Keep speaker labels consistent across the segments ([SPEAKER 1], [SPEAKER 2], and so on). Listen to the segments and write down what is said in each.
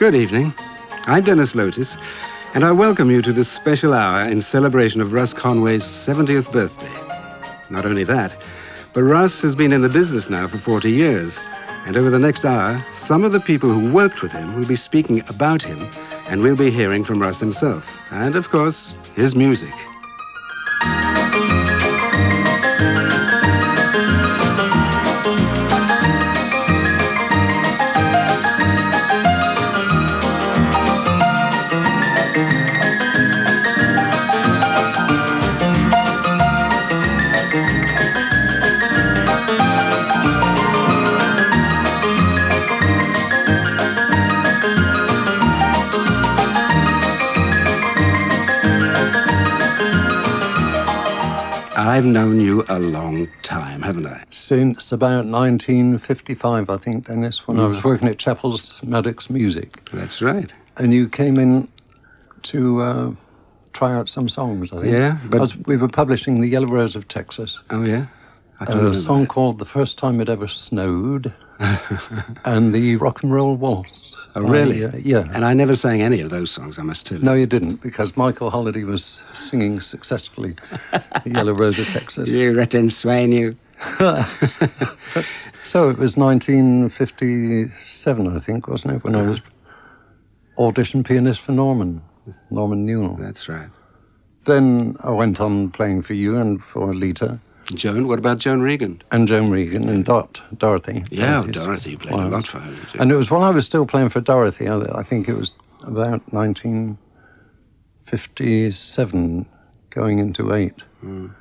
[SPEAKER 1] Good evening. I'm Dennis Lotis, and I welcome you to this special hour in celebration of Russ Conway's 70th birthday. Not only that, but Russ has been in the business now for 40 years, and over the next hour, some of the people who worked with him will be speaking about him, and we'll be hearing from Russ himself, and of course, his music. I've known you a long time, haven't I?
[SPEAKER 2] Since about 1955, I think, Dennis, when I was working at Chappell's Maddox Music.
[SPEAKER 1] That's right.
[SPEAKER 2] And you came in to try out some songs, I think.
[SPEAKER 1] Yeah, but...
[SPEAKER 2] we were publishing The Yellow Rose of Texas.
[SPEAKER 1] Oh, yeah?
[SPEAKER 2] A song called The First Time It Ever Snowed, and the Rock and Roll Waltz.
[SPEAKER 1] Oh, really?
[SPEAKER 2] Yeah.
[SPEAKER 1] And I never sang any of those songs, I must tell you.
[SPEAKER 2] No, you didn't, because Michael Holiday was singing successfully The Yellow Rose of Texas.
[SPEAKER 1] You rotten swine, you.
[SPEAKER 2] So it was 1957, I think, wasn't it, when I was audition pianist for Norman Newell.
[SPEAKER 1] That's right.
[SPEAKER 2] Then I went on playing for you and for Lita.
[SPEAKER 1] Joan, what about Joan Regan?
[SPEAKER 2] And Joan Regan and Dorothy.
[SPEAKER 1] Yeah, Dorothy, you played a lot for her.
[SPEAKER 2] And it was while I was still playing for Dorothy, I think it was about 1957, going into 8. Mm.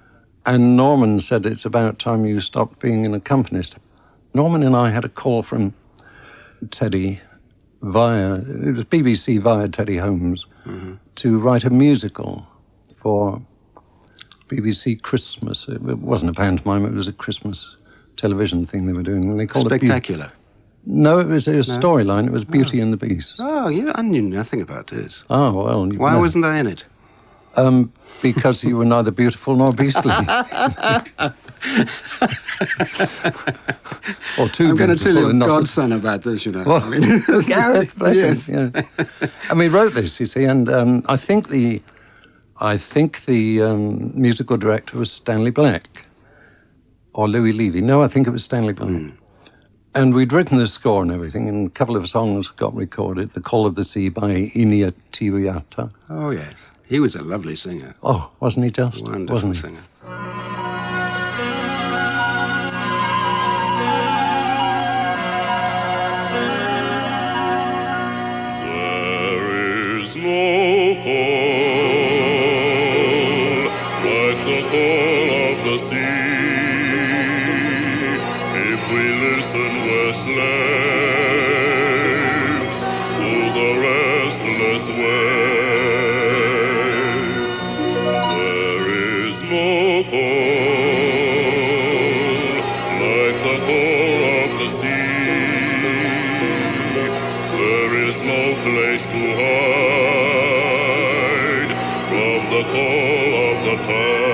[SPEAKER 2] And Norman said, it's about time you stopped being an accompanist. Norman and I had a call from Teddy it was BBC via Teddy Holmes, to write a musical for BBC Christmas. It wasn't a pantomime, it was a Christmas television thing they were doing. And they called
[SPEAKER 1] Spectacular?
[SPEAKER 2] It no, it was a storyline. It was Beauty and the Beast.
[SPEAKER 1] Oh, yeah, I knew nothing about this.
[SPEAKER 2] Oh, well...
[SPEAKER 1] Why wasn't I in it?
[SPEAKER 2] Because you were neither beautiful nor beastly. Or too
[SPEAKER 1] I'm going to tell your
[SPEAKER 2] not
[SPEAKER 1] godson about this, you know.
[SPEAKER 2] Well,
[SPEAKER 1] I mean,
[SPEAKER 2] Gareth, bless
[SPEAKER 1] yes.
[SPEAKER 2] him. Yeah. And we wrote this, you see, and I think the musical director was Stanley Black or Louis Levy. No, I think it was Stanley Black. Mm. And we'd written the score and everything, and a couple of songs got recorded. The Call of the Sea by Inia Tiwiata.
[SPEAKER 1] Oh, yes. He was a lovely singer.
[SPEAKER 2] Oh, wasn't he just?
[SPEAKER 1] Wonderful
[SPEAKER 2] wasn't he?
[SPEAKER 1] singer.
[SPEAKER 3] There is no call like the call of the sea. If we listen, we're slaves to the restless waves. There is no call like the call of the sea. There is no place to hide from the call of the tide.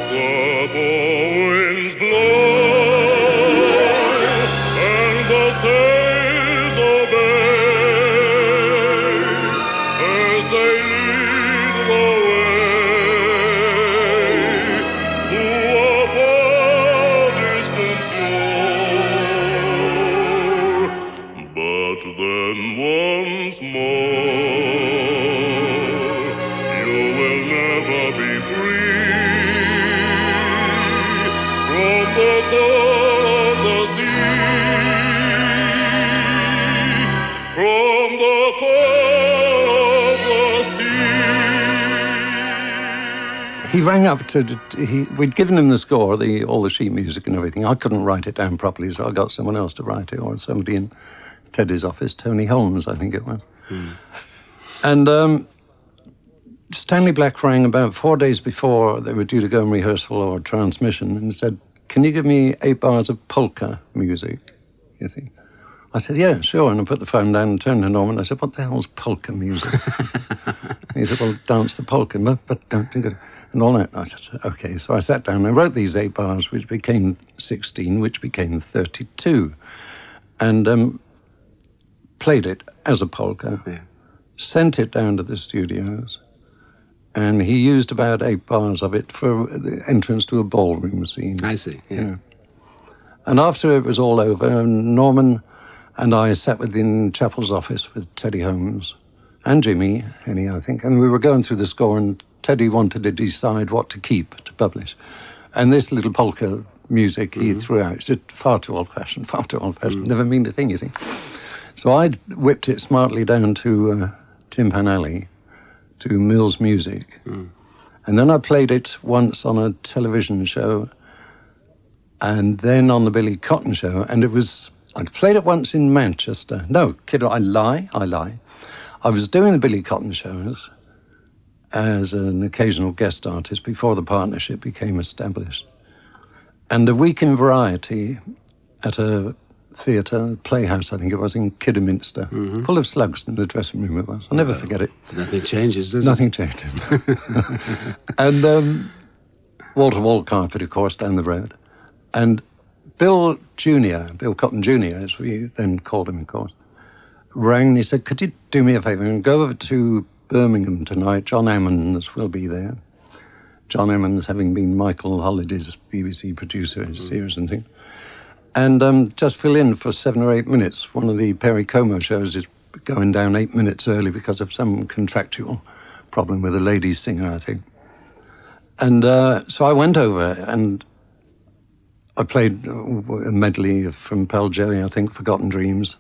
[SPEAKER 3] The four winds blow and the sails obey as they lead the way to a far distant shore. But then once more, you will never be free from the call of the sea, from the call of the sea.
[SPEAKER 2] He rang up we'd given him the score, all the sheet music and everything. I couldn't write it down properly, so I got someone else to write it, or somebody in Teddy's office, Tony Holmes, I think it was. Mm. And Stanley Black rang about 4 days before they were due to go in rehearsal or transmission and said, can you give me 8 bars of polka music, you see? I said, yeah, sure. And I put the phone down and turned to Norman. I said, what the hell's polka music? He said, well, dance the polka, but don't do it. And all that. I said, okay. So I sat down and I wrote these 8 bars, which became 16, which became 32. And played it as a polka, sent it down to the studios, and he used about 8 bars of it for the entrance to a ballroom scene.
[SPEAKER 1] I see, yeah.
[SPEAKER 2] And after it was all over, Norman and I sat within Chappell's office with Teddy Holmes and Jeanie, I think, and we were going through the score, and Teddy wanted to decide what to keep to publish. And this little polka music he threw out. He said, far too old-fashioned, never mean a thing, you see. So I whipped it smartly down to Timpan Alley, to Mills Music. And then I played it once on a television show, and then on the Billy Cotton show, and I played it once in Manchester. No, kid, I lie. I was doing the Billy Cotton shows as an occasional guest artist before the partnership became established. And a week in Variety at a theatre, Playhouse, I think it was, in Kidderminster, full of slugs in the dressing room it was. I'll never forget it.
[SPEAKER 1] Nothing changes, does
[SPEAKER 2] Nothing changes. And wall-to-wall carpet, of course, down the road. And Bill Cotton Jr., as we then called him, of course, rang and he said, could you do me a favour and go over to Birmingham tonight? John Ammons will be there. John Ammons having been Michael Holliday's BBC producer, his series and things. And just fill in for 7 or 8 minutes. One of the Perry Como shows is going down 8 minutes early because of some contractual problem with a ladies singer, I think. And so I went over and I played a medley from Pearl Jam, I think, Forgotten Dreams.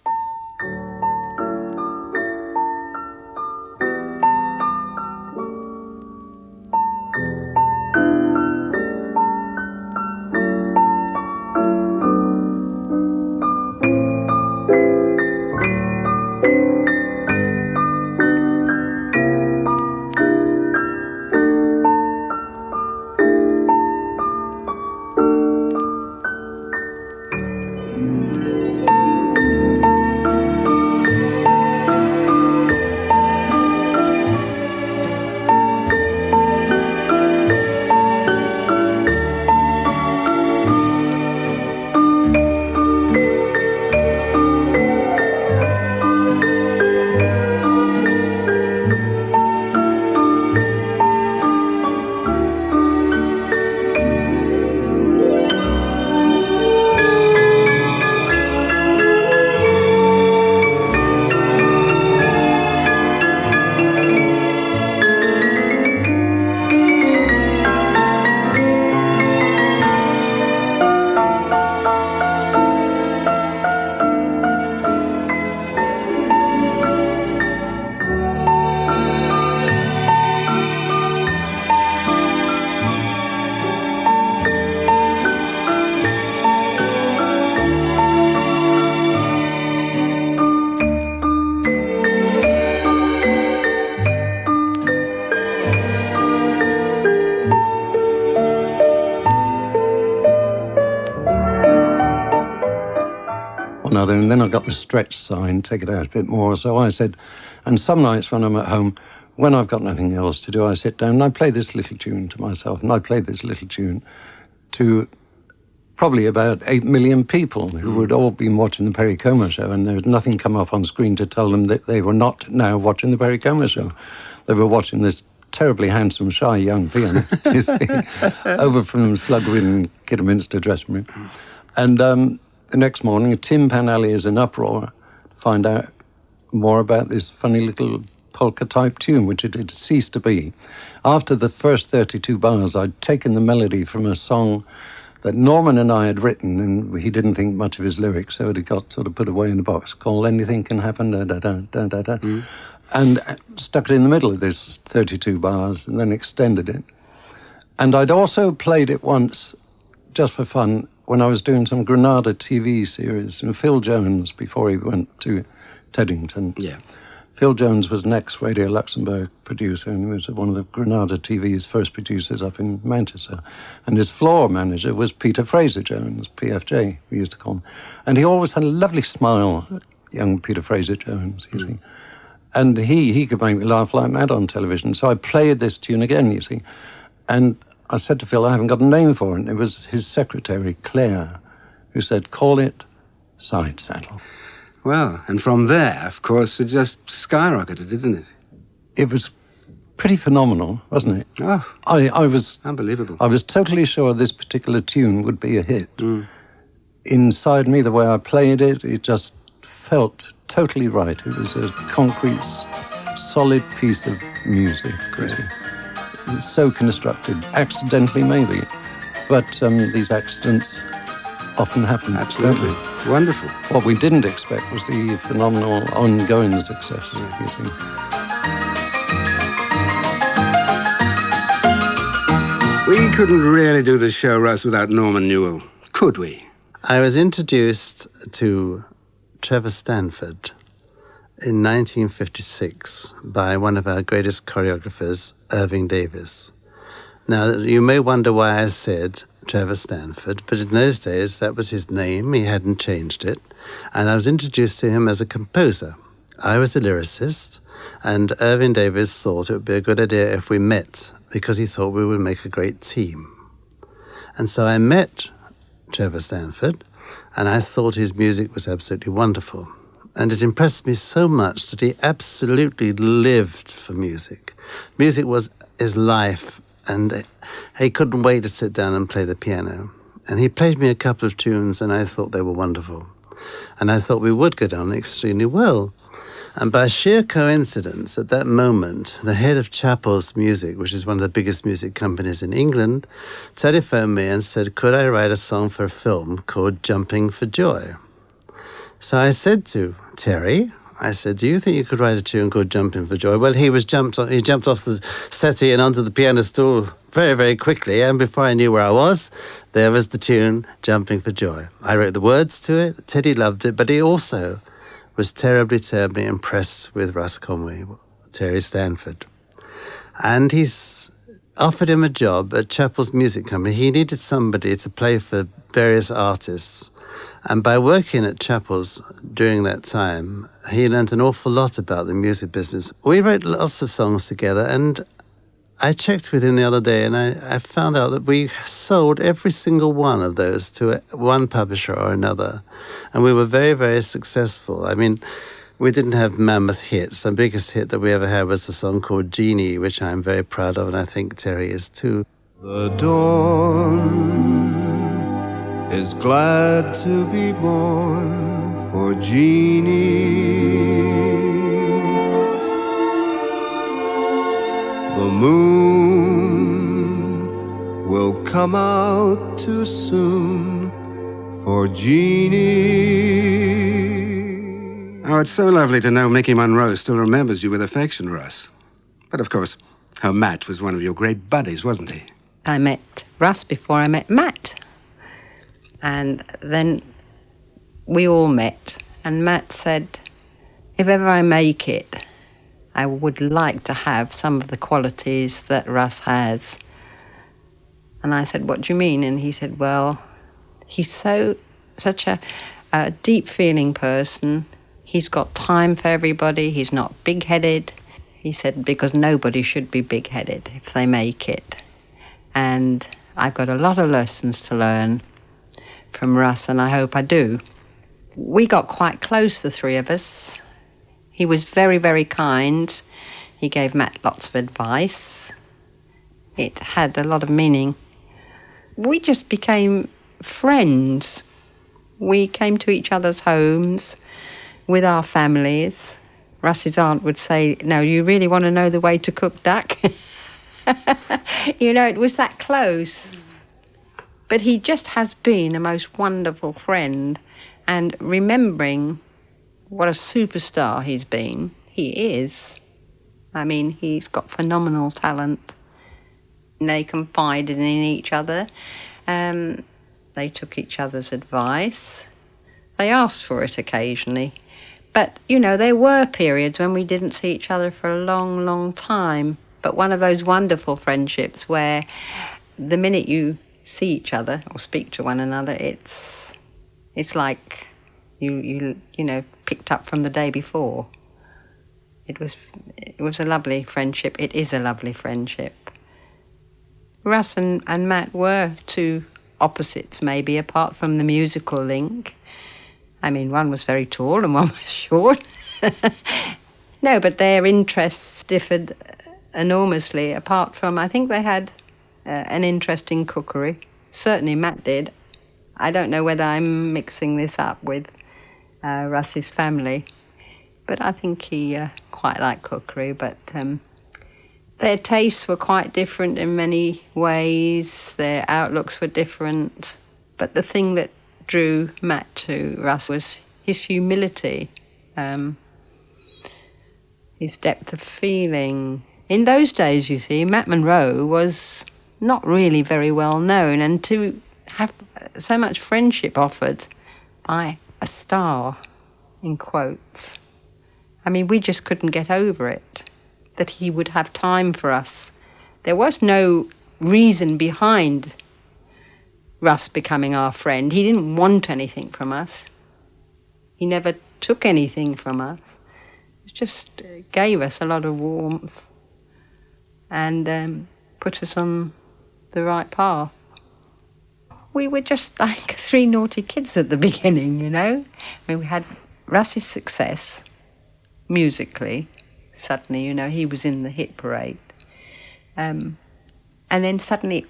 [SPEAKER 2] And then I got the stretch sign, take it out a bit more. So I said, and some nights when I'm at home, when I've got nothing else to do, I sit down and I play this little tune to myself, and I played this little tune to probably about 8 million people who would all been watching the Perry Como show, and there was nothing come up on screen to tell them that they were not now watching the Perry Como show. They were watching this terribly handsome, shy young pianist, you see, over from slug-ridden Kidderminster dressing room. And the next morning, Timpan Alley is in uproar to find out more about this funny little polka-type tune, which it had ceased to be. After the first 32 bars, I'd taken the melody from a song that Norman and I had written, and he didn't think much of his lyrics, so it had got sort of put away in a box called Anything Can Happen, da-da-da, and stuck it in the middle of this 32 bars and then extended it. And I'd also played it once, just for fun, when I was doing some Granada TV series, and Phil Jones, before he went to Teddington.
[SPEAKER 1] Yeah.
[SPEAKER 2] Phil Jones was an ex-Radio Luxembourg producer, and he was one of the Granada TV's first producers up in Manchester. And his floor manager was Peter Fraser-Jones, PFJ, we used to call him. And he always had a lovely smile, young Peter Fraser-Jones, you see. And he could make me laugh like mad on television. So I played this tune again, you see. And I said to Phil, I haven't got a name for it. And it was his secretary, Claire, who said, call it Side Saddle.
[SPEAKER 1] Well, and from there, of course, it just skyrocketed, didn't it?
[SPEAKER 2] It was pretty phenomenal, wasn't it?
[SPEAKER 1] Oh,
[SPEAKER 2] I was
[SPEAKER 1] unbelievable.
[SPEAKER 2] I was totally sure this particular tune would be a hit. Inside me, the way I played it, it just felt totally right. It was a concrete, solid piece of music.
[SPEAKER 1] Great.
[SPEAKER 2] It was so constructed, accidentally maybe, but these accidents often happen.
[SPEAKER 1] Absolutely.
[SPEAKER 2] Don't they?
[SPEAKER 1] Wonderful.
[SPEAKER 2] What we didn't expect was the phenomenal ongoing success, you see.
[SPEAKER 1] We couldn't really do the show, Russ, without Norman Newell, could we?
[SPEAKER 4] I was introduced to Trevor Stanford in 1956 by one of our greatest choreographers, Irving Davis. Now, you may wonder why I said Trevor Stanford, but in those days, that was his name. He hadn't changed it. And I was introduced to him as a composer. I was a lyricist, and Irving Davis thought it would be a good idea if we met, because he thought we would make a great team. And so I met Trevor Stanford, and I thought his music was absolutely wonderful. And it impressed me so much that he absolutely lived for music. Music was his life, and he couldn't wait to sit down and play the piano. And he played me a couple of tunes, and I thought they were wonderful. And I thought we would get on extremely well. And by sheer coincidence, at that moment, the head of Chappell's Music, which is one of the biggest music companies in England, telephoned me and said, could I write a song for a film called Jumping for Joy? So I said to Terry, I said, do you think you could write a tune called Jumping for Joy? Well, he jumped off the settee and onto the piano stool very, very quickly. And before I knew where I was, there was the tune Jumping for Joy. I wrote the words to it. Teddy loved it, but he also was terribly, terribly impressed with Russ Conway, Terry Stanford. And he's offered him a job at Chappell's Music Company. He needed somebody to play for various artists. And by working at Chappell's during that time, he learned an awful lot about the music business. We wrote lots of songs together, and I checked with him the other day, and I found out that we sold every single one of those to one publisher or another. And we were very, very successful. I mean, we didn't have mammoth hits. The biggest hit that we ever had was a song called Jeanie, which I'm very proud of, and I think Terry is too.
[SPEAKER 5] The dawn is glad to be born for Jeanie. The moon will come out too soon for Jeanie.
[SPEAKER 1] Oh, it's so lovely to know Mickey Monro still remembers you with affection, Russ. But of course, her Matt was one of your great buddies, wasn't he?
[SPEAKER 6] I met Russ before I met Matt. And then we all met. And Matt said, if ever I make it, I would like to have some of the qualities that Russ has. And I said, what do you mean? And he said, well, he's such a deep-feeling person. He's got time for everybody. He's not big-headed. He said, because nobody should be big-headed if they make it. And I've got a lot of lessons to learn from Russ, and I hope I do. We got quite close, the three of us. He was very, very kind. He gave Matt lots of advice. It had a lot of meaning. We just became friends. We came to each other's homes with our families. Russ's aunt would say, no, you really want to know the way to cook duck? You know, it was that close. But he just has been a most wonderful friend. And remembering what a superstar he's been, he is. I mean, he's got phenomenal talent. They confided in each other. They took each other's advice. They asked for it occasionally. But, you know, there were periods when we didn't see each other for a long, long time. But one of those wonderful friendships where the minute you see each other or speak to one another, it's like you know, picked up from the day before. It was a lovely friendship. It is a lovely friendship. Russ and Matt were two opposites, maybe, apart from the musical link. I mean, one was very tall and one was short. No, but their interests differed enormously, apart from, I think they had an interest in cookery. Certainly Matt did. I don't know whether I'm mixing this up with Russ's family, but I think he quite liked cookery, but their tastes were quite different in many ways. Their outlooks were different, but the thing that drew Matt to Russ was his humility, his depth of feeling. In those days, you see, Matt Monro was not really very well known, and to have so much friendship offered by a star, in quotes, I mean, we just couldn't get over it, that he would have time for us. There was no reason behind Russ becoming our friend. He didn't want anything from us. He never took anything from us. It just gave us a lot of warmth and put us on the right path. We were just like three naughty kids at the beginning, you know. I mean, we had Russ's success musically. Suddenly, you know, he was in the hit parade. And then suddenly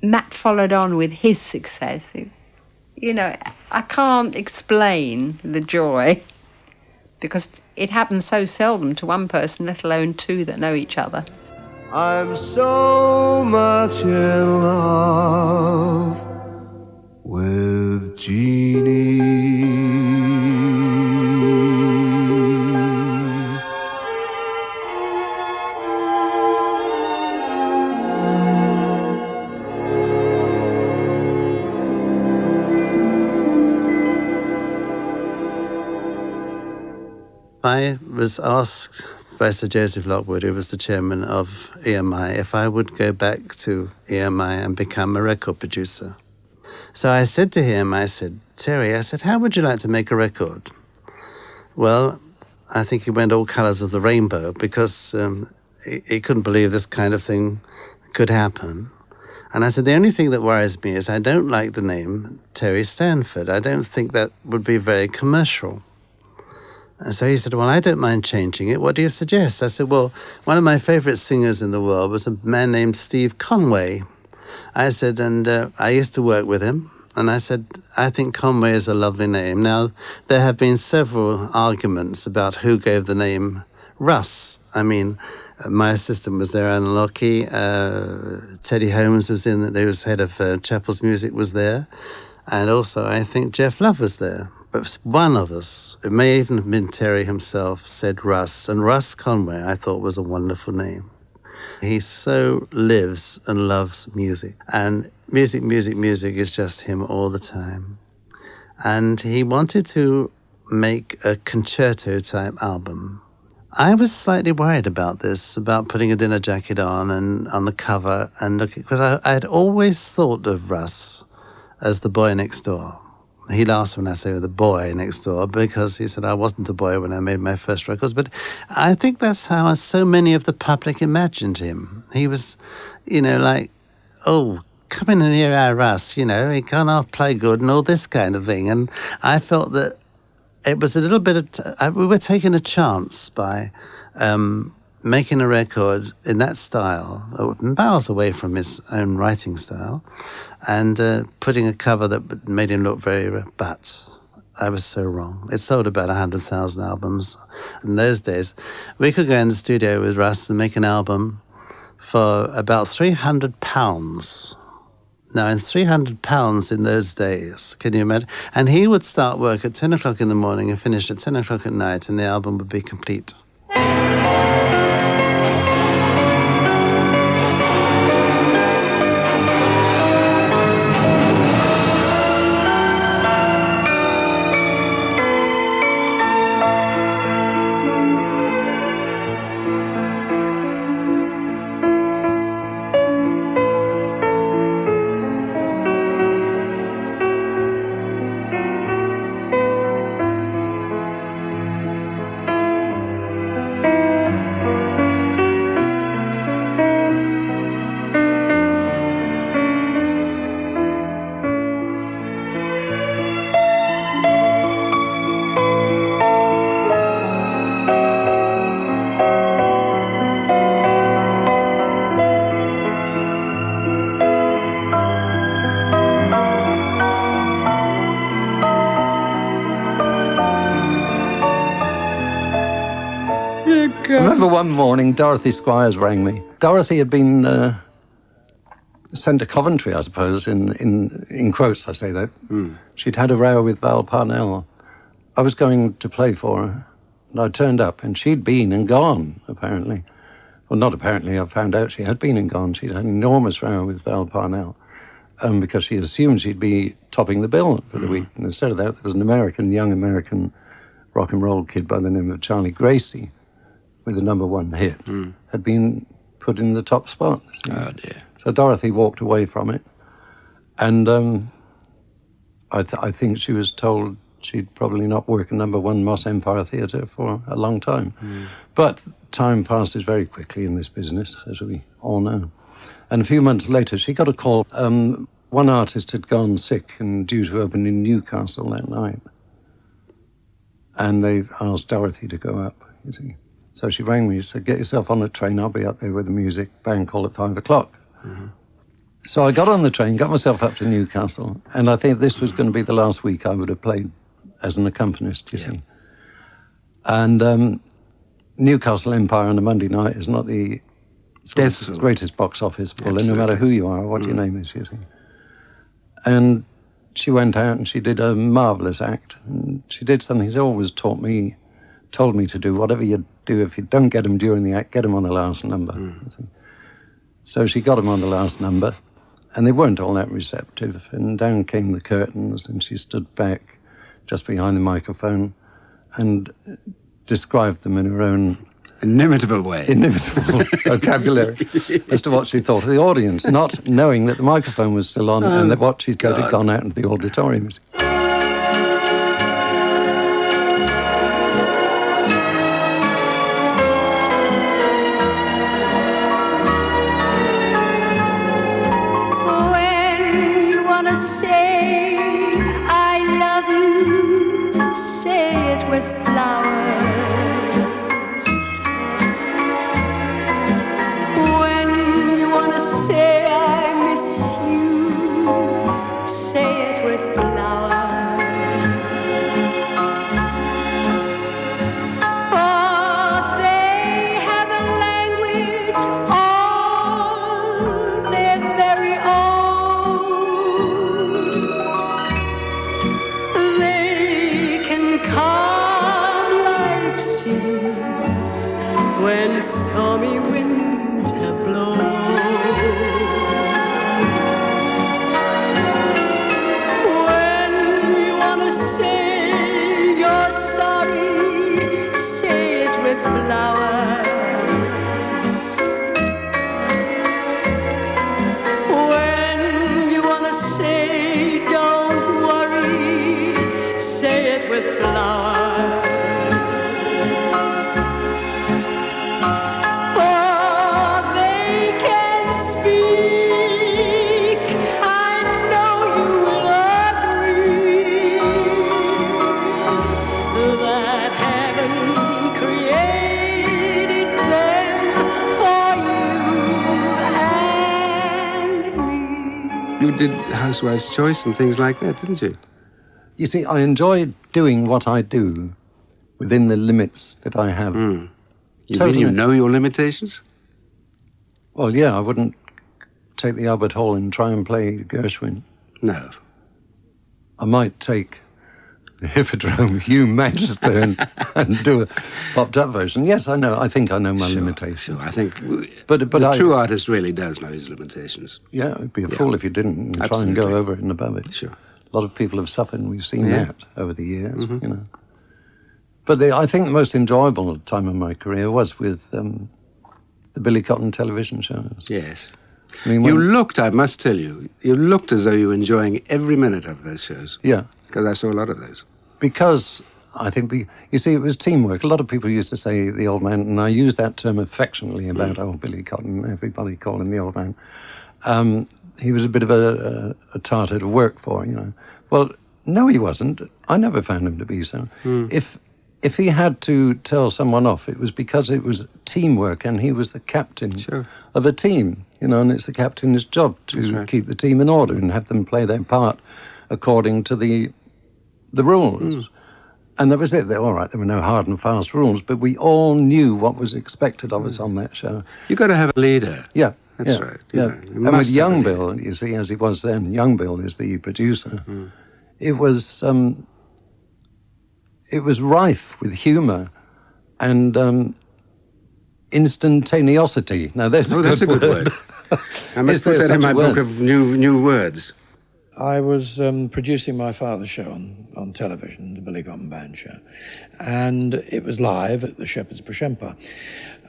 [SPEAKER 6] Matt followed on with his success. You know, I can't explain the joy because it happens so seldom to one person, let alone two that know each other.
[SPEAKER 5] I'm so much in love with Jeanie.
[SPEAKER 4] I was asked by Sir Joseph Lockwood, who was the chairman of EMI, if I would go back to EMI and become a record producer. So I said to him, I said, Terry, I said, how would you like to make a record? Well, I think he went all colours of the rainbow because he couldn't believe this kind of thing could happen. And I said, the only thing that worries me is I don't like the name Terry Stanford. I don't think that would be very commercial. And so he said, well, I don't mind changing it. What do you suggest? I said, well, one of my favourite singers in the world was a man named Steve Conway. I said, and I used to work with him. And I said, I think Conway is a lovely name. Now, there have been several arguments about who gave the name Russ. I mean, my assistant was there, Alan Lockie. Teddy Holmes was in, he was head of Chappell's Music, was there. And also, I think Jeff Love was there. But one of us, it may even have been Terry himself, said Russ. And Russ Conway, I thought, was a wonderful name. He so lives and loves music. And music is just him all the time. And he wanted to make a concerto-type album. I was slightly worried about this, about putting a dinner jacket on and on the cover, and looking, because I had always thought of Russ as the boy next door. He laughs when I say the boy next door because he said I wasn't a boy when I made my first records. But I think that's how so many of the public imagined him. He was, you know, like, oh, come in and hear our Russ, you know, he can't half play good and all this kind of thing. And I felt that it was a little bit of, we were taking a chance by making a record in that style, miles away from his own writing style, and putting a cover that made him look very, but I was so wrong. It sold about 100,000 albums. In those days, we could go in the studio with Russ and make an album for about £300. Now, in £300 in those days, can you imagine? And he would start work at 10 o'clock in the morning and finish at 10 o'clock at night, and the album would be complete.
[SPEAKER 2] I remember one morning, Dorothy Squires rang me. Dorothy had been sent to Coventry, I suppose, in quotes, I say that. She'd had a row with Val Parnell. I was going to play for her, and I turned up, and she'd been and gone, apparently. Well, not apparently, I found out she had been and gone. She'd had an enormous row with Val Parnell because she assumed she'd be topping the bill for the week. And instead of that, there was an young American rock and roll kid by the name of Charlie Gracie with the #1 hit, had been put in the top spot.
[SPEAKER 1] Oh, dear.
[SPEAKER 2] So Dorothy walked away from it. And I think she was told she'd probably not work a #1 Moss Empire Theatre for a long time. But time passes very quickly in this business, as we all know. And a few months later, she got a call. One artist had gone sick and due to open in Newcastle that night. And they asked Dorothy to go up, you see. So she rang me, she said, get yourself on the train, I'll be up there with the music, band call at 5 o'clock. So I got on the train, got myself up to Newcastle, and I think this was going to be the last week I would have played as an accompanist, you see. And Newcastle Empire on a Monday night is not the greatest box office puller, no matter who you are or what your name is, you see. And she went out and she did a marvellous act. And she did something she always told me to do. Whatever you do, if you don't get them during the act, get them on the last number. You see. So she got them on the last number, and they weren't all that receptive. And down came the curtains, and she stood back just behind the microphone and described them in her own
[SPEAKER 1] inimitable
[SPEAKER 2] vocabulary as to what she thought of the audience, not knowing that the microphone was still on and that what she'd said had gone out into the auditorium.
[SPEAKER 7] When you want to say I love you, say it with flowers. Say I miss you, say it with flowers. For they have a language all their very own. They can calm life's seas when stormy winds have blown.
[SPEAKER 1] You did Housewife's Choice and things like that, didn't you?
[SPEAKER 2] You see, I enjoy doing what I do within the limits that I have.
[SPEAKER 1] You mean you know your limitations?
[SPEAKER 2] Well, yeah, I wouldn't take the Albert Hall and try and play Gershwin.
[SPEAKER 1] No.
[SPEAKER 2] I might take the Hippodrome, Hugh Manchester, and do a popped-up version. Yes, I know. I think I know my limitations.
[SPEAKER 1] Sure, I think
[SPEAKER 2] but
[SPEAKER 1] the true artist really does know his limitations.
[SPEAKER 2] Yeah, it'd be a fool if you didn't and try and go over it and above it.
[SPEAKER 1] Sure.
[SPEAKER 2] A lot of people have suffered, and we've seen that over the years, you know. But I think the most enjoyable time of my career was with the Billy Cotton television shows.
[SPEAKER 1] Yes.
[SPEAKER 2] I mean,
[SPEAKER 1] I must tell you, you looked as though you were enjoying every minute of those shows.
[SPEAKER 2] Yeah.
[SPEAKER 1] Because I saw a lot of those.
[SPEAKER 2] Because I think, you see, it was teamwork. A lot of people used to say the old man, and I use that term affectionately about old Billy Cotton. Everybody called him the old man. He was a bit of a tartar to work for, you know. Well, no, he wasn't. I never found him to be so. If he had to tell someone off, it was because it was teamwork and he was the captain of a team, you know, and it's the captain's job to keep the team in order and have them play their part according to the rules. And that was it. All right, there were no hard and fast rules, but we all knew what was expected of us on that show.
[SPEAKER 1] You've got to have a leader.
[SPEAKER 2] Yeah.
[SPEAKER 1] That's right.
[SPEAKER 2] Yeah.
[SPEAKER 1] You
[SPEAKER 2] And
[SPEAKER 1] must
[SPEAKER 2] with
[SPEAKER 1] have
[SPEAKER 2] young
[SPEAKER 1] a leader.
[SPEAKER 2] Bill, you see, as he was then, young Bill is the producer. It was rife with humour and instantaneosity. Now, that's
[SPEAKER 1] That's a good word. I must
[SPEAKER 2] Is
[SPEAKER 1] put
[SPEAKER 2] there
[SPEAKER 1] that in
[SPEAKER 2] such
[SPEAKER 1] my
[SPEAKER 2] a
[SPEAKER 1] book
[SPEAKER 2] word?
[SPEAKER 1] of new words.
[SPEAKER 8] I was producing my father's show on television, the Billy Cotton Band show, and it was live at the Shepherd's Bush Empire.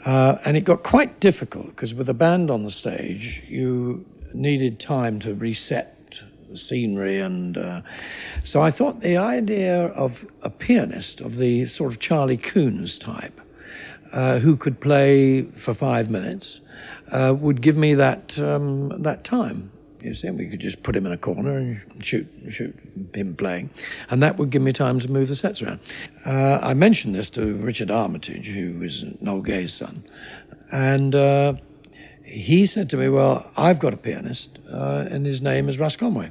[SPEAKER 8] And it got quite difficult because with a band on the stage, you needed time to reset the scenery, and so I thought the idea of a pianist of the sort of Charlie Coons type, who could play for 5 minutes, would give me that time. You see, we could just put him in a corner and shoot him playing, and that would give me time to move the sets around. I mentioned this to Richard Armitage, who was Noel Gay's son, and he said to me, well, I've got a pianist, and his name is Russ Conway.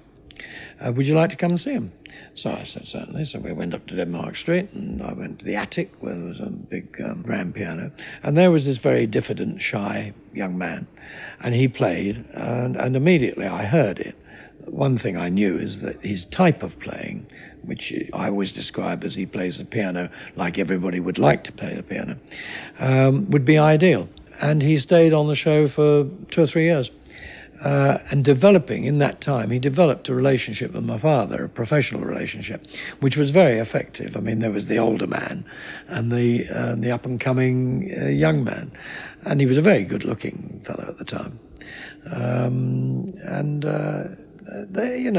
[SPEAKER 8] Would you like to come and see him? So I said, certainly. So we went up to Denmark Street, and I went to the attic where there was a big grand piano. And there was this very diffident, shy young man. And he played, and immediately I heard it. One thing I knew is that his type of playing, which I always describe as he plays the piano like everybody would like to play the piano, would be ideal. And he stayed on the show for 2 or 3 years. And developing, in that time, he developed a relationship with my father, a professional relationship, which was very effective. I mean, there was the older man and the up-and-coming young man. And he was a very good-looking fellow at the time.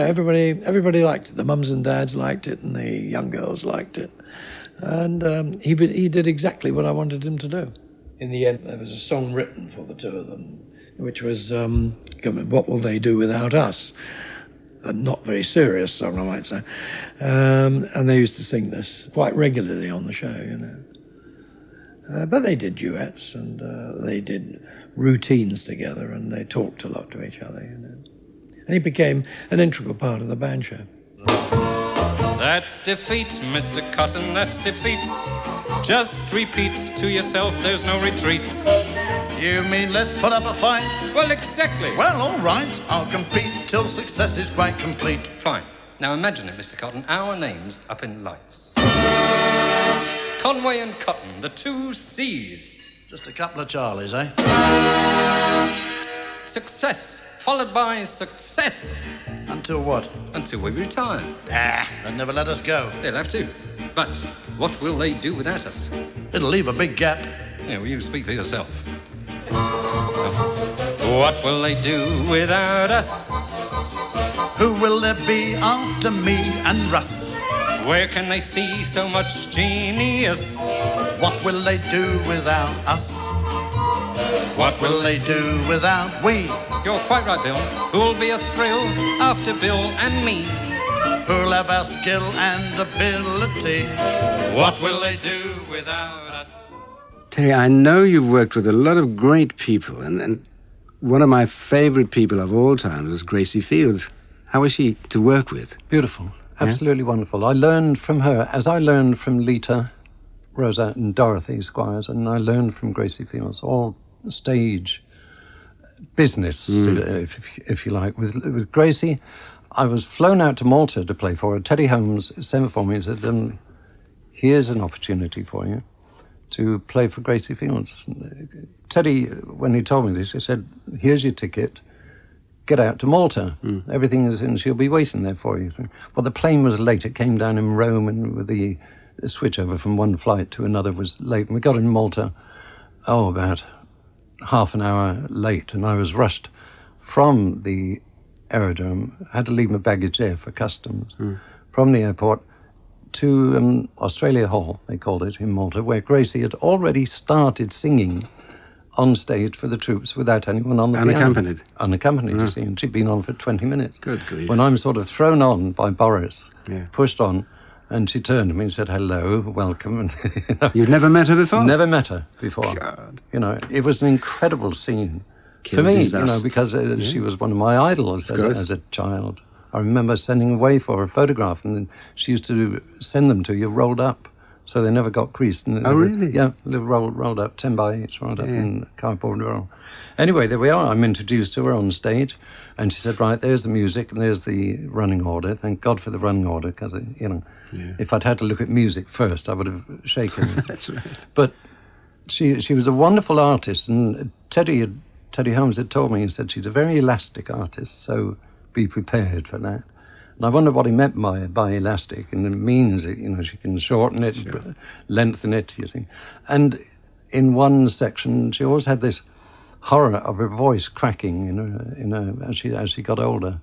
[SPEAKER 8] Everybody liked it. The mums and dads liked it, and the young girls liked it. And he did exactly what I wanted him to do. In the end, there was a song written for the two of them, which was What Will They Do Without Us? A not very serious song, I might say. And they used to sing this quite regularly on the show, you know. But they did duets, and they did routines together, and they talked a lot to each other, you know. And he became an integral part of the band show.
[SPEAKER 9] That's defeat, Mr. Cotton, that's defeat. Just repeat to yourself, there's no retreat.
[SPEAKER 10] You mean let's put up a fight?
[SPEAKER 9] Well, exactly.
[SPEAKER 10] Well, all right, I'll compete till success is quite complete.
[SPEAKER 9] Fine. Now imagine it, Mr. Cotton, our names up in lights. Conway and Cotton, the 2 C's.
[SPEAKER 10] Just a couple of Charlies, eh?
[SPEAKER 9] Success, followed by success.
[SPEAKER 10] Until what?
[SPEAKER 9] Until we retire.
[SPEAKER 10] They'll never let us go.
[SPEAKER 9] They'll have to. But what will they do without us?
[SPEAKER 10] It'll leave a big gap.
[SPEAKER 9] Yeah, well, you speak for yourself. What will they do without us?
[SPEAKER 10] Who will there be after me and Russ?
[SPEAKER 9] Where can they see so much genius?
[SPEAKER 10] What will they do without us? What will they do without we?
[SPEAKER 9] You're quite right, Bill. Who'll be a thrill after Bill and me?
[SPEAKER 10] Who'll have our skill and ability?
[SPEAKER 9] What will they do without us?
[SPEAKER 1] Terry, I know you've worked with a lot of great people, and one of my favourite people of all time was Gracie Fields. How was she to work with?
[SPEAKER 2] Beautiful. Absolutely wonderful. I learned from her, as I learned from Lita, Rosa and Dorothy Squires, and I learned from Gracie Fields, all stage business, if you like. With Gracie, I was flown out to Malta to play for her. Teddy Holmes sent for me and said, here's an opportunity for you to play for Gracie Fields. Teddy, when he told me this, he said, here's your ticket, get out to Malta. Everything is in, she'll be waiting there for you. Well, the plane was late. It came down in Rome, and with the switch over from one flight to another was late. And we got in Malta, about half an hour late, and I was rushed from the aerodrome. I had to leave my baggage there for customs. From the airport to Australia Hall, they called it, in Malta, where Gracie had already started singing on stage for the troops without anyone on the
[SPEAKER 1] Unaccompanied.
[SPEAKER 2] piano. Unaccompanied, you see, and she'd been on for 20 minutes.
[SPEAKER 1] Good grief.
[SPEAKER 2] When I'm sort of thrown on by Boris,
[SPEAKER 1] Yeah.
[SPEAKER 2] pushed on, and she turned to me and said, hello, welcome. And,
[SPEAKER 1] You've never met her before?
[SPEAKER 2] Never met her before.
[SPEAKER 1] God.
[SPEAKER 2] It was an incredible scene
[SPEAKER 1] Kill
[SPEAKER 2] for me,
[SPEAKER 1] disaster.
[SPEAKER 2] because she was one of my idols as a child. I remember sending away for a photograph, and then she used to send them to you rolled up, so they never got creased. And
[SPEAKER 1] really?
[SPEAKER 2] Yeah, rolled up, 10 by 8, rolled up in a cardboard roll. Anyway, there we are. I'm introduced to her on stage, and she said, right, there's the music, and there's the running order. Thank God for the running order, because, if I'd had to look at music first, I would have shaken.
[SPEAKER 1] That's right.
[SPEAKER 2] But she was a wonderful artist, and Teddy Holmes had told me, he said, she's a very elastic artist, so be prepared for that. And I wonder what he meant by elastic, and it means that, she can shorten it, lengthen it, you see. And in one section, she always had this horror of her voice cracking, as she got older.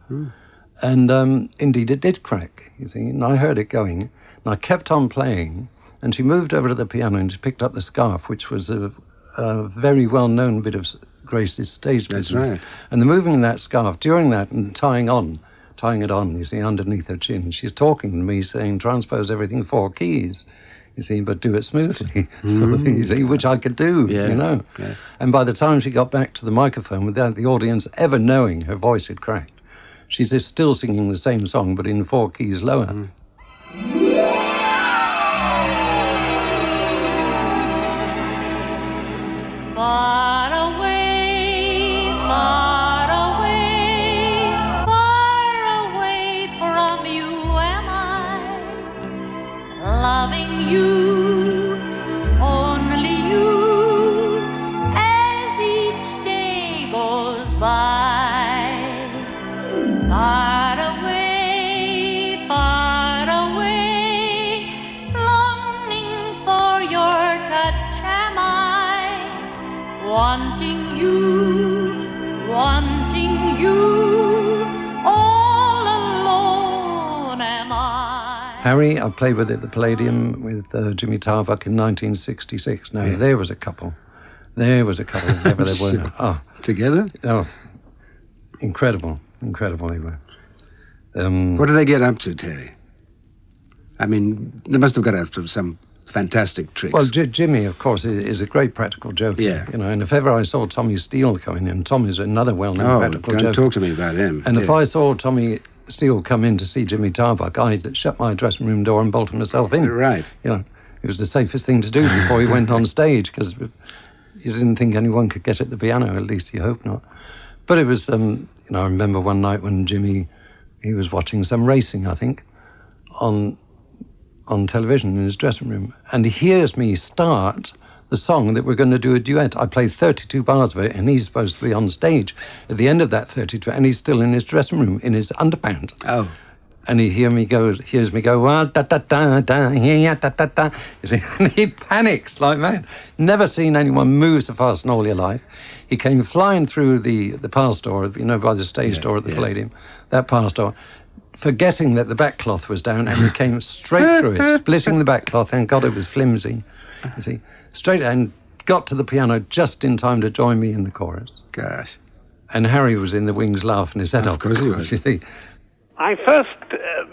[SPEAKER 2] And indeed, it did crack, you see, and I heard it going, and I kept on playing, and she moved over to the piano and she picked up the scarf, which was a very well-known bit of Grace's stage business.
[SPEAKER 1] That's right.
[SPEAKER 2] And the moving of that scarf, during that, and tying it on, you see, underneath her chin, she's talking to me saying, transpose everything 4 keys, you see, but do it smoothly, sort of thing, you see, which I could do,
[SPEAKER 1] Yeah.
[SPEAKER 2] And by the time she got back to the microphone, without the audience ever knowing her voice had cracked, she's just still singing the same song, but in 4 keys lower.
[SPEAKER 7] Far away, far away, far away from you am I, loving you, only you, as each day goes by. Far away, longing for your touch am I, wanting you, all alone am I.
[SPEAKER 2] Harry, I played with at the Palladium with Jimmy Tarbuck in 1966. Now, there was a couple. If ever there were. Oh,
[SPEAKER 1] Together?
[SPEAKER 2] Oh, incredible they were.
[SPEAKER 1] What do they get up to, Terry? I mean, they must have got up to some fantastic tricks.
[SPEAKER 2] Well, Jimmy, of course, is a great practical joker.
[SPEAKER 1] Yeah.
[SPEAKER 2] And if ever I saw Tommy Steele coming in, Tommy's another well-known practical
[SPEAKER 1] don't
[SPEAKER 2] joker.
[SPEAKER 1] talk to me about him.
[SPEAKER 2] And if I saw Tommy Steele come in to see Jimmy Tarbuck, I'd shut my dressing room door and bolt myself in.
[SPEAKER 1] Right.
[SPEAKER 2] It was the safest thing to do before he went on stage, because you didn't think anyone could get at the piano, at least you hope not. But it was, I remember one night when Jimmy, he was watching some racing, I think, on television in his dressing room, and he hears me start the song that we're going to do a duet. I play 32 bars of it, and he's supposed to be on stage at the end of that 32, and he's still in his dressing room in his underpants.
[SPEAKER 1] Oh.
[SPEAKER 2] And he hears me go, da da da da, yeah, da da da. You see, and he panics like mad. Never seen anyone move so fast in all your life. He came flying through the pass door, by the stage door at the Palladium, that pass door, forgetting that the back cloth was down, and he came straight through it, splitting the back cloth. Thank God it was flimsy, you see. Straight, and got to the piano just in time to join me in the chorus.
[SPEAKER 1] Gosh.
[SPEAKER 2] And Harry was in the wings laughing his head off.
[SPEAKER 1] Of course he was.
[SPEAKER 2] You see.
[SPEAKER 11] I first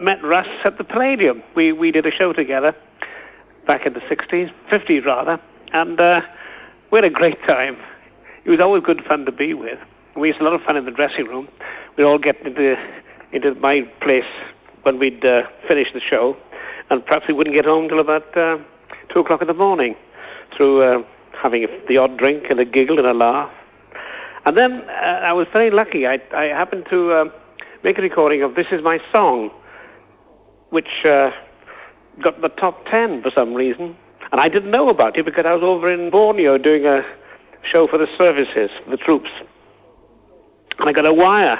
[SPEAKER 11] met Russ at the Palladium. We did a show together back in the 50s rather, and we had a great time. He was always good fun to be with. We used a lot of fun in the dressing room. We'd all get into my place when we'd finish the show, and perhaps we wouldn't get home till about 2 o'clock in the morning, through having the odd drink and a giggle and a laugh. And then I was very lucky. I happened to make a recording of This Is My Song, which got the top 10 for some reason. And I didn't know about it because I was over in Borneo doing a show for the services, the troops. And I got a wire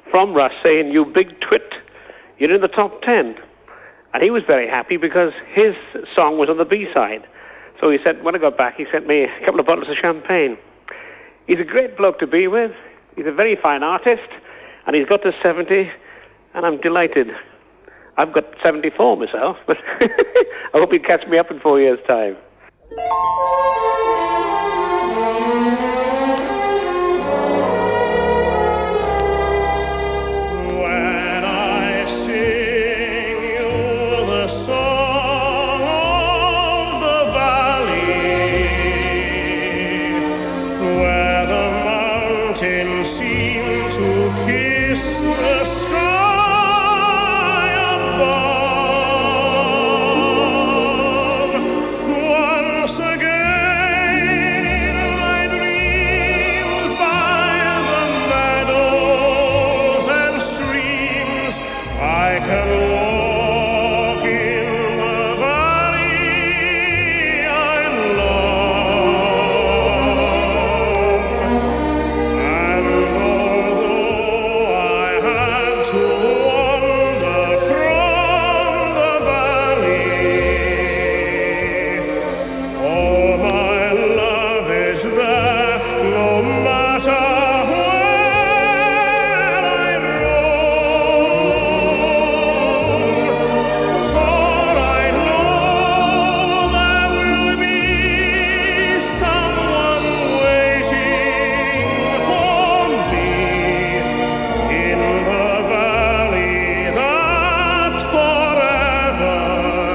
[SPEAKER 11] from Russ saying, "You big twit, you're in the top 10. And he was very happy because his song was on the B-side. So he said, when I got back, he sent me a couple of bottles of champagne. He's a great bloke to be with. He's a very fine artist. And he's got to 70, and I'm delighted. I've got 74 myself, but I hope he'll catch me up in 4 years' time.
[SPEAKER 3] When I sing you the song of the valley, where the mountains seem to kiss the sky, can walk in the valley I love, and although I had to wander from the valley, all my love is there, no matter where I roam. For I know there will be someone waiting for me in the valley that forever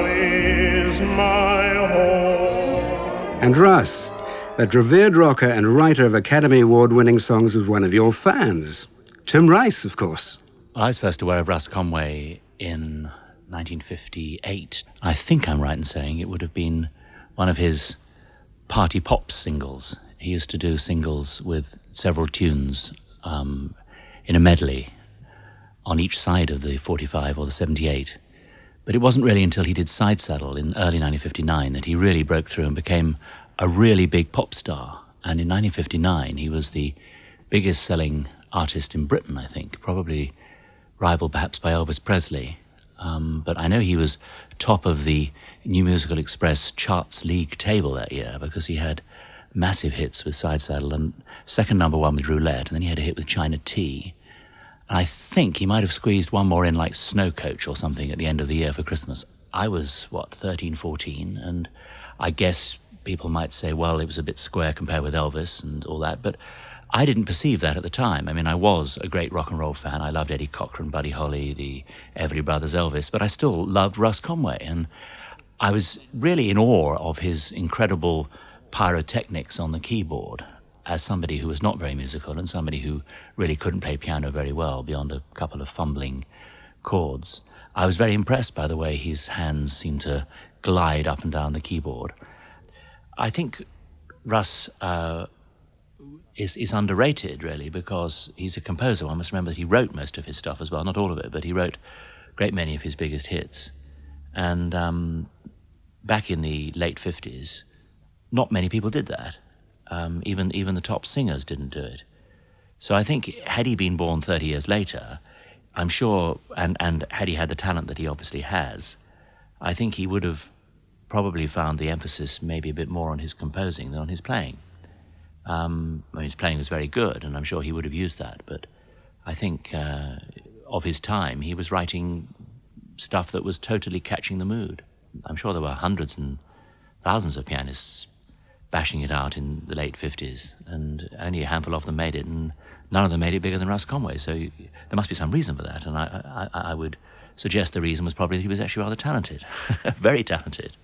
[SPEAKER 3] is my home.
[SPEAKER 1] And Russ, that revered rocker and writer of Academy Award-winning songs, was one of your fans. Tim Rice, of course.
[SPEAKER 12] I was first aware of Russ Conway in 1958. I think I'm right in saying it would have been one of his party pop singles. He used to do singles with several tunes in a medley on each side of the 45 or the 78. But it wasn't really until he did Side Saddle in early 1959 that he really broke through and became a really big pop star. And in 1959, he was the biggest selling artist in Britain, I think, probably rivaled perhaps by Elvis Presley. But I know he was top of the New Musical Express charts league table that year because he had massive hits with Side Saddle and second number one with Roulette, and then he had a hit with China Tea. And I think he might have squeezed one more in like Snow Coach or something at the end of the year for Christmas. I was, 13, 14, and I guess people might say, well, it was a bit square compared with Elvis and all that, but I didn't perceive that at the time. I mean, I was a great rock and roll fan. I loved Eddie Cochran, Buddy Holly, the Everly Brothers, Elvis, but I still loved Russ Conway, and I was really in awe of his incredible pyrotechnics on the keyboard as somebody who was not very musical and somebody who really couldn't play piano very well beyond a couple of fumbling chords. I was very impressed by the way his hands seemed to glide up and down the keyboard. I think Russ is underrated, really, because he's a composer. One must remember that he wrote most of his stuff as well, not all of it, but he wrote a great many of his biggest hits. And back in the late 50s, not many people did that. Even the top singers didn't do it. So I think had he been born 30 years later, I'm sure, and had he had the talent that he obviously has, I think he would have probably found the emphasis maybe a bit more on his composing than on his playing. His playing was very good, and I'm sure he would have used that, but I think of his time, he was writing stuff that was totally catching the mood. I'm sure there were hundreds and thousands of pianists bashing it out in the late 50s, and only a handful of them made it, and none of them made it bigger than Russ Conway, so there must be some reason for that, and I would suggest the reason was probably that he was actually rather talented, very talented.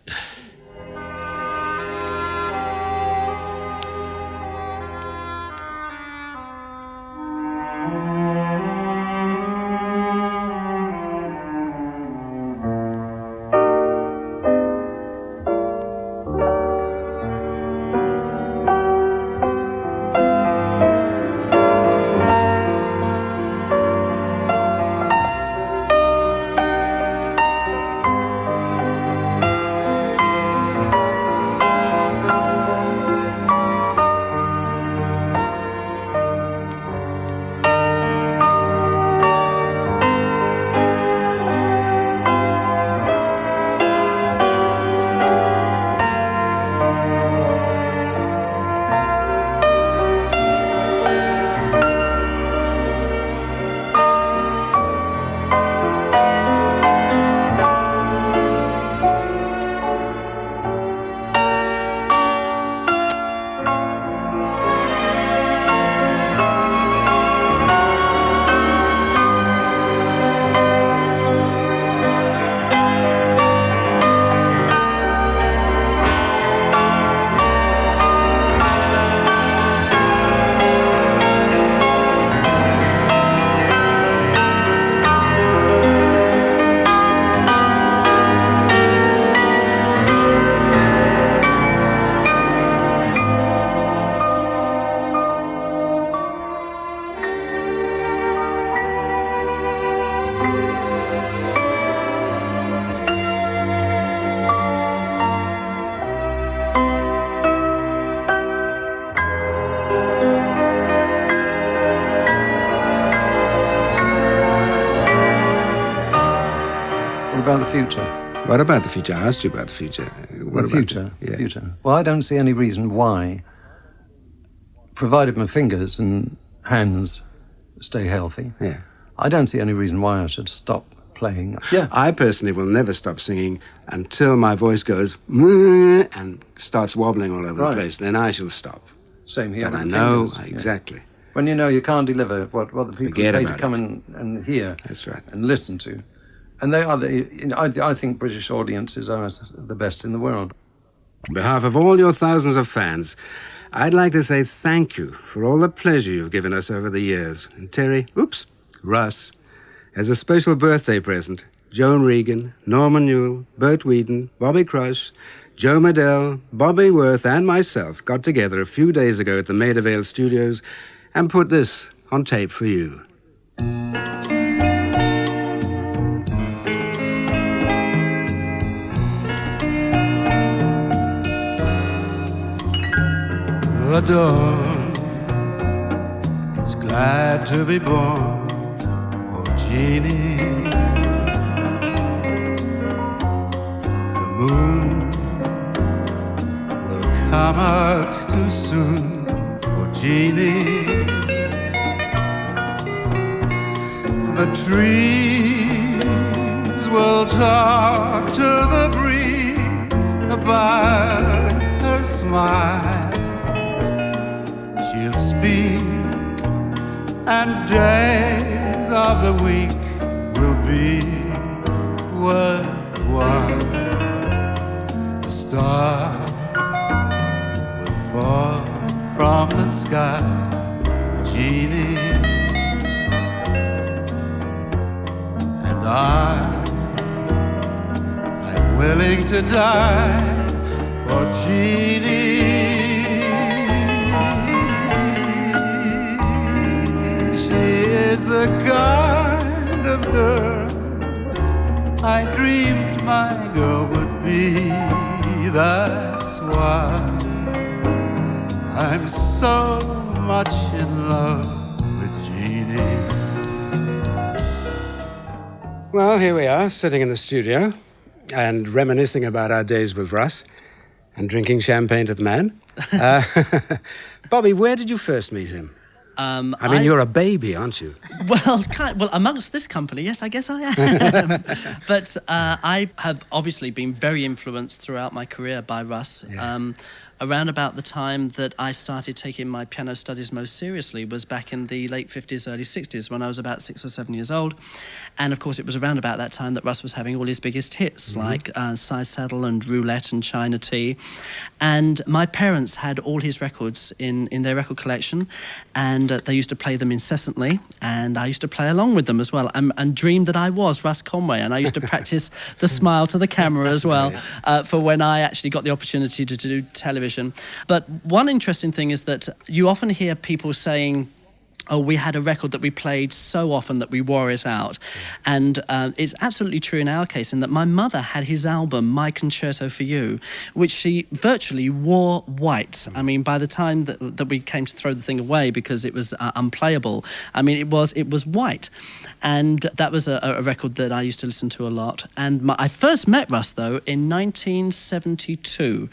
[SPEAKER 2] about the future?
[SPEAKER 1] What about the future? I asked you about the future. What
[SPEAKER 2] The future? Well, I don't see any reason why, provided my fingers and hands stay healthy, I don't see any reason why I should stop playing. Yeah.
[SPEAKER 1] I personally will never stop singing until my voice goes and starts wobbling all over the place. Then I shall stop.
[SPEAKER 2] Same here.
[SPEAKER 1] But I know exactly.
[SPEAKER 2] When you know you can't deliver what the people pay to come and hear.
[SPEAKER 1] That's right.
[SPEAKER 2] And listen to. And they are I think British audiences are the best in the world.
[SPEAKER 1] On behalf of all your thousands of fans, I'd like to say thank you for all the pleasure you've given us over the years. And Terry, Russ, as a special birthday present, Joan Regan, Norman Newell, Bert Whedon, Bobby Crush, Joe Medell, Bobby Worth and myself got together a few days ago at the Maida Vale Studios and put this on tape for you.
[SPEAKER 5] The dawn is glad to be born for Jeanie. The moon will come out too soon for Jeanie. The trees will talk to the breeze about her smile. She'll speak, and days of the week will be worthwhile. A star will fall from the sky for Jeanie, and I'm willing to die for Jeanie. Is the kind of girl I dreamed my girl would be. That's why I'm so much in love with Jeanie.
[SPEAKER 1] Well, here we are, sitting in the studio and reminiscing about our days with Russ and drinking champagne to the man. Bobby, where did you first meet him? I mean, you're a baby, aren't you?
[SPEAKER 13] Well, amongst this company, yes, I guess I am. But I have obviously been very influenced throughout my career by Russ. Yeah. Around about the time that I started taking my piano studies most seriously was back in the late 50s, early 60s, when I was about 6 or 7 years old. And, of course, it was around about that time that Russ was having all his biggest hits, like Side Saddle and Roulette and China Tea. And my parents had all his records in their record collection, and they used to play them incessantly, and I used to play along with them as well, and dreamed that I was Russ Conway, and I used to practice the smile to the camera as well for when I actually got the opportunity to do television. But one interesting thing is that you often hear people saying, oh, we had a record that we played so often that we wore it out. And it's absolutely true in our case, in that my mother had his album, My Concerto for You, which she virtually wore white. I mean, by the time that we came to throw the thing away because it was unplayable, I mean, it was white. And that was a record that I used to listen to a lot. And I first met Russ, though, in 1972,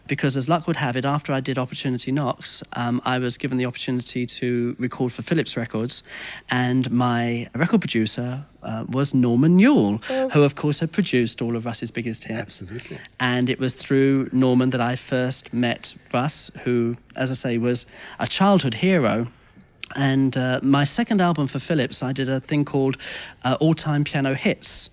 [SPEAKER 13] because as luck would have it, after I did Opportunity Knocks, I was given the opportunity to record for Philips Records, and my record producer was Norman Newell, who of course had produced all of Russ's biggest hits.
[SPEAKER 1] Absolutely.
[SPEAKER 13] And it was through Norman that I first met Russ, who, as I say, was a childhood hero. And my second album for Philips, I did a thing called All Time Piano Hits,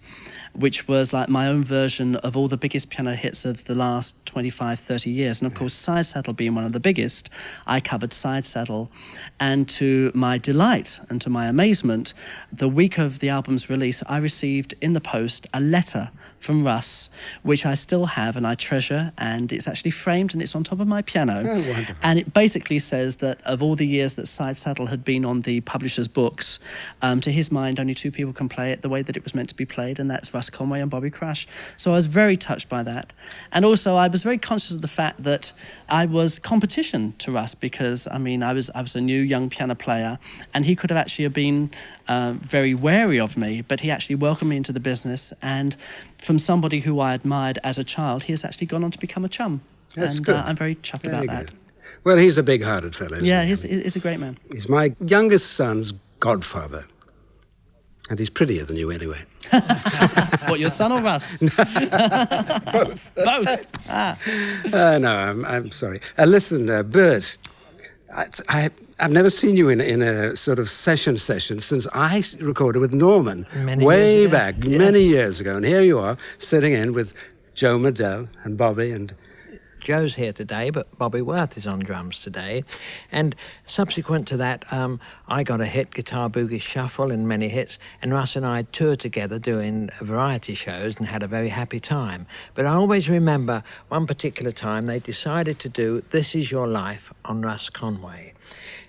[SPEAKER 13] which was like my own version of all the biggest piano hits of the last 25, 30 years. And of course, Side Saddle being one of the biggest, I covered Side Saddle. And to my delight and to my amazement, the week of the album's release, I received in the post a letter from Russ, which I still have and I treasure, and it's actually framed and it's on top of my piano.
[SPEAKER 1] Oh, wonderful.
[SPEAKER 13] And it basically says that of all the years that Side Saddle had been on the publisher's books, to his mind, only two people can play it the way that it was meant to be played, and that's Russ Conway and Bobby Crush. So I was very touched by that. And also I was was very conscious of the fact that I was competition to Russ because, I mean, I was a new young piano player, and he could have actually been very wary of me, but he actually welcomed me into the business, and from somebody who I admired as a child, he has actually gone on to become a chum.
[SPEAKER 1] That's
[SPEAKER 13] and
[SPEAKER 1] good.
[SPEAKER 13] I'm very chuffed
[SPEAKER 1] Very
[SPEAKER 13] about
[SPEAKER 1] good.
[SPEAKER 13] that.
[SPEAKER 1] Well, he's a big-hearted fellow. Isn't
[SPEAKER 13] Yeah,
[SPEAKER 1] he?
[SPEAKER 13] he's a great man.
[SPEAKER 1] He's my youngest son's godfather. And he's prettier than you anyway.
[SPEAKER 13] What, your son or Russ?
[SPEAKER 1] Both.
[SPEAKER 13] Both.
[SPEAKER 1] No, I'm sorry. Listen, Bert, I've never seen you in a sort of session since I recorded with Norman way back, many years ago. And here you are, sitting in with Joe Medell and Bobby and...
[SPEAKER 14] Joe's here today, but Bobby Worth is on drums today. And subsequent to that, I got a hit, Guitar Boogie Shuffle, and many hits, and Russ and I toured together doing variety shows and had a very happy time. But I always remember one particular time they decided to do This Is Your Life on Russ Conway.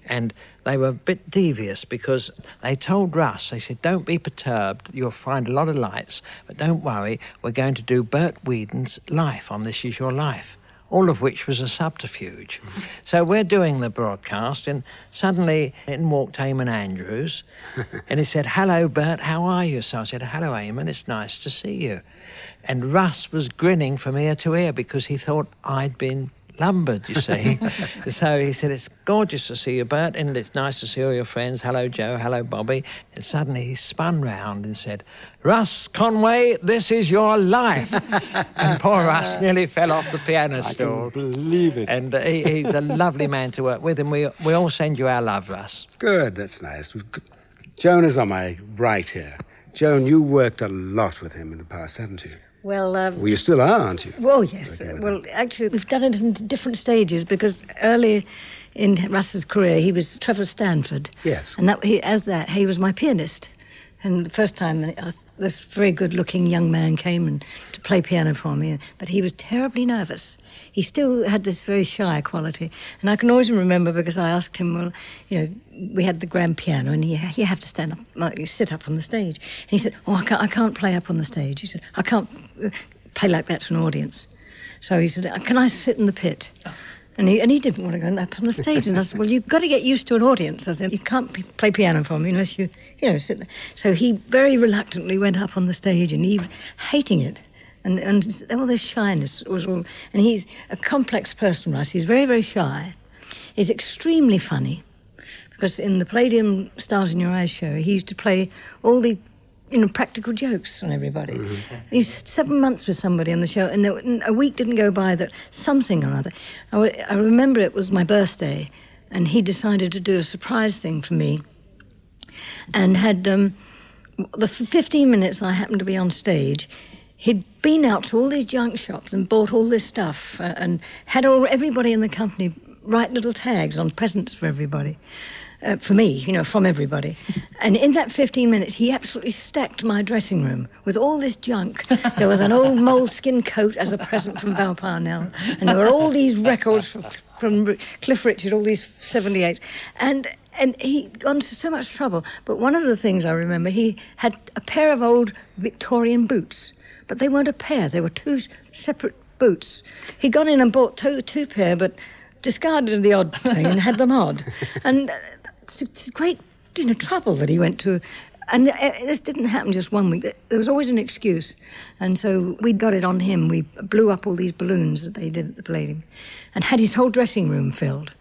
[SPEAKER 14] And they were a bit devious because they told Russ, they said, don't be perturbed, you'll find a lot of lights, but don't worry, we're going to do Bert Whedon's Life on This Is Your Life. All of which was a subterfuge. So we're doing the broadcast, and suddenly in walked Eamon Andrews, and he said, hello, Bert, how are you? So I said, hello, Eamon, it's nice to see you. And Russ was grinning from ear to ear because he thought I'd been lumbered, you see. So he said, it's gorgeous to see you, Bert, and it's nice to see all your friends. Hello, Joe. Hello, Bobby. And suddenly he spun round and said, Russ Conway, this is your life. And poor Russ nearly fell off the piano stool.
[SPEAKER 1] I can believe it.
[SPEAKER 14] And he's a lovely man to work with, and we all send you our love, Russ.
[SPEAKER 1] Good, that's nice. Joan is on my right here. Joan, you worked a lot with him in the past, haven't you?
[SPEAKER 15] Well,
[SPEAKER 1] you still are, aren't you?
[SPEAKER 15] Well, yes. Well, actually, we've done it in different stages because early in Russ's career, he was Trevor Stanford.
[SPEAKER 1] Yes.
[SPEAKER 15] And he was my pianist. And the first time, this very good-looking young man came to play piano for me, but he was terribly nervous. He still had this very shy quality. And I can always remember because I asked him, well, we had the grand piano, and you have to stand up, sit up on the stage. And he said, I can't play up on the stage. He said, I can't play like that to an audience. So he said, can I sit in the pit? And he didn't want to go up on the stage. And I said, well, you've got to get used to an audience. I said, you can't play piano for me unless you sit there. So he very reluctantly went up on the stage, and he hating it. And all this shyness was all... And he's a complex person, Russ. He's very, very shy. He's extremely funny. Because in the Palladium Stars in Your Eyes show, he used to play all the practical jokes on everybody. Mm-hmm. He was 7 months with somebody on the show, and a week didn't go by that something or other. I remember it was my birthday, and he decided to do a surprise thing for me, and had the 15 minutes I happened to be on stage. He'd been out to all these junk shops and bought all this stuff, and had everybody in the company write little tags on presents for everybody. For me, from everybody. And in that 15 minutes, he absolutely stacked my dressing room with all this junk. There was an old moleskin coat as a present from Val Parnell, and there were all these records from Cliff Richard, all these 78s. And he got into so much trouble. But one of the things I remember, he had a pair of old Victorian boots, but they weren't a pair. They were two separate boots. He'd gone in and bought two pair, but discarded the odd thing and had them odd. And... It's great, trouble that he went to. And this didn't happen just 1 week. There was always an excuse. And so we got it on him. We blew up all these balloons that they did at the Palladium and had his whole dressing room filled.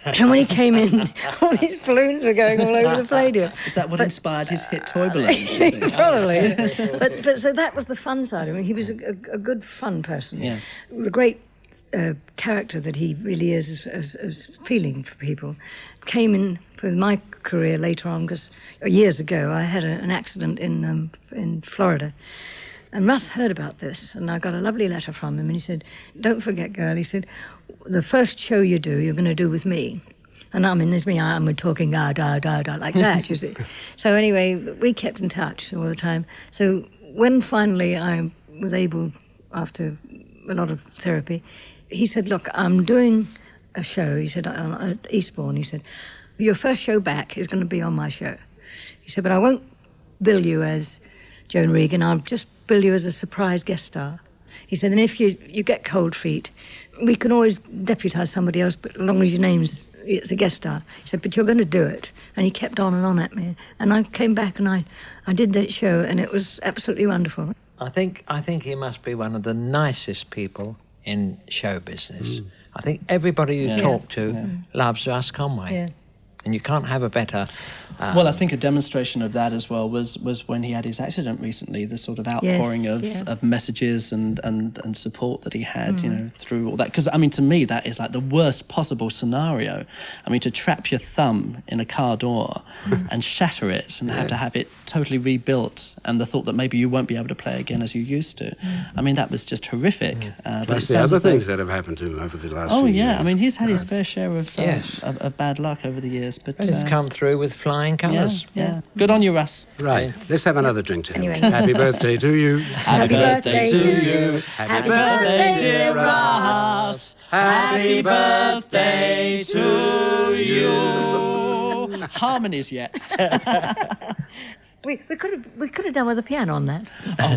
[SPEAKER 15] And when he came in, all these balloons were going all over the Palladium.
[SPEAKER 13] Is that what inspired his hit Toy Balloons?
[SPEAKER 15] Probably. But so that was the fun side of him. He was a good, fun person.
[SPEAKER 13] Yes.
[SPEAKER 15] A great character that he really is as feeling for people. Came in for my career later on, because years ago I had an accident in Florida. And Russ heard about this, and I got a lovely letter from him, and he said, don't forget, girl, he said, the first show you do, you're going to do with me. And there's me, I'm talking like that, you see. So anyway, we kept in touch all the time. So when finally I was able, after a lot of therapy, he said, look, I'm doing a show, he said, at Eastbourne, he said, your first show back is going to be on my show. He said, but I won't bill you as Joan Regan, I'll just bill you as a surprise guest star. He said, and if you get cold feet, we can always deputise somebody else, but as long as your name's it's a guest star. He said, but you're going to do it. And he kept on and on at me. And I came back and I did that show, and it was absolutely wonderful.
[SPEAKER 14] I think he must be one of the nicest people in show business. I think everybody you talk to loves Russ Conway.
[SPEAKER 15] Yeah.
[SPEAKER 14] And you can't have a better...
[SPEAKER 13] Well, I think a demonstration of that as well was when he had his accident recently, the sort of outpouring of messages and support that he had, you know, through all that. Because, I mean, to me, that is like the worst possible scenario. I mean, to trap your thumb in a car door and shatter it and have to have it totally rebuilt, and the thought that maybe you won't be able to play again as you used to. I mean, that was just horrific.
[SPEAKER 1] Plus the other things that have happened to him over the last few years.
[SPEAKER 13] I mean, he's had his fair share of bad luck over the years. But
[SPEAKER 14] he's come through with flying colours.
[SPEAKER 13] Yeah. Good on you, Russ.
[SPEAKER 1] Right. Let's have another drink to him.
[SPEAKER 15] Anyway.
[SPEAKER 1] Happy birthday to you.
[SPEAKER 13] Happy birthday to you. Happy birthday, dear Russ. Happy birthday to you. Harmonies yet.
[SPEAKER 15] We could have done with a piano on that.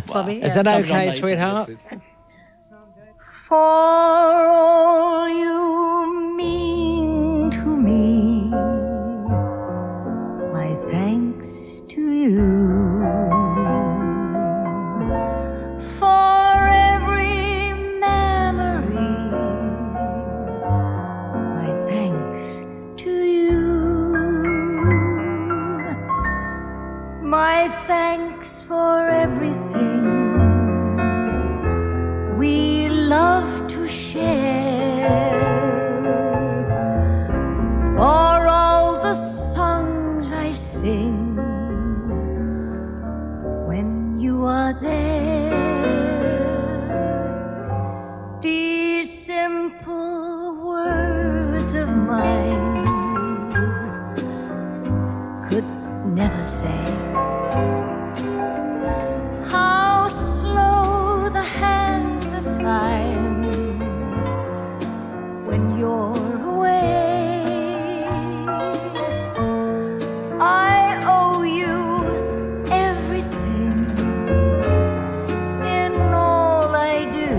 [SPEAKER 15] Bobby,
[SPEAKER 14] Is that okay, sweetheart?
[SPEAKER 7] For all you mean to me, my thanks to you. For every memory, my thanks to you. My thanks for everything we love to share, for all the songs I sing when you are there. These simple words of mine could never say how slow the hands of time when you're away. I owe you everything in all I do.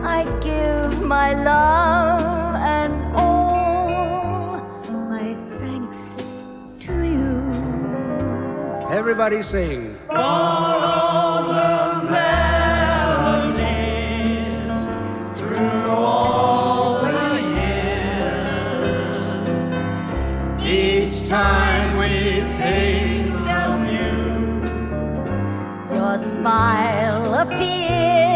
[SPEAKER 7] I give my love and all my thanks to you.
[SPEAKER 1] Everybody sing.
[SPEAKER 7] For all the melodies through all the years, each time we think of you, your smile appears.